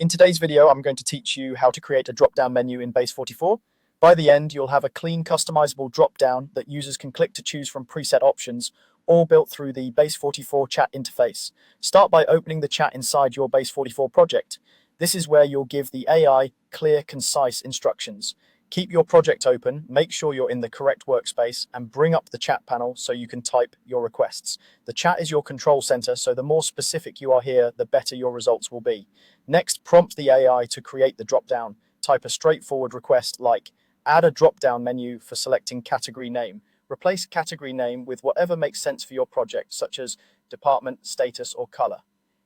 In today's video, I'm going to teach you how to create a drop-down menu in Base44. By the end, you'll have a clean, customizable drop-down that users can click to choose from preset options, all built through the Base44 chat interface. Start by opening the chat inside your Base44 project. This is where you'll give the AI clear, concise instructions. Keep your project open, make sure you're in the correct workspace, and bring up the chat panel so you can type your requests. The chat is your control center, so the more specific you are here, the better your results will be. Next, prompt the AI to create the drop-down. Type a straightforward request like, add a drop-down menu for selecting category name. Replace category name with whatever makes sense for your project, such as department, status, or color.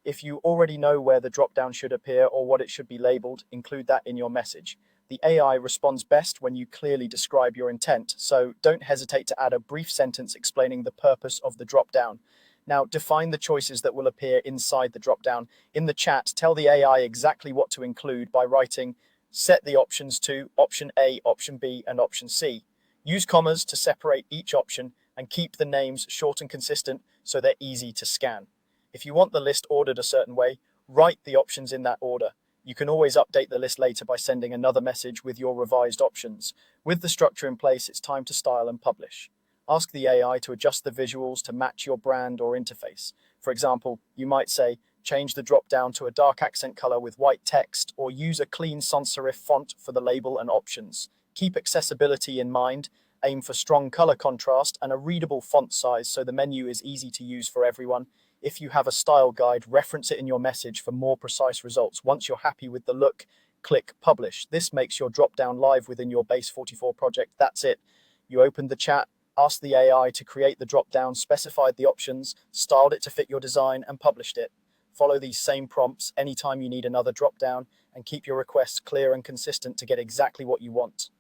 If you already know where the drop-down should appear or what it should be labeled, include that in your message. The AI responds best when you clearly describe your intent, so don't hesitate to add a brief sentence explaining the purpose of the drop-down. Now, define the choices that will appear inside the drop-down. In the chat, tell the AI exactly what to include by writing, set the options to option A, option B, and option C. Use commas to separate each option and keep the names short and consistent so they're easy to scan. If you want the list ordered a certain way, write the options in that order. You can always update the list later by sending another message with your revised options. With the structure in place, it's time to style and publish. Ask the AI to adjust the visuals to match your brand or interface. For example, you might say, change the drop-down to a dark accent color with white text, or use a clean sans serif font for the label and options. Keep accessibility in mind, aim for strong color contrast and a readable font size so the menu is easy to use for everyone. If you have a style guide, reference it in your message for more precise results. Once you're happy with the look, click Publish. This makes your drop-down live within your Base44 project. That's it. You opened the chat, asked the AI to create the drop-down, specified the options, styled it to fit your design, and published it. Follow these same prompts anytime you need another drop-down, and keep your requests clear and consistent to get exactly what you want.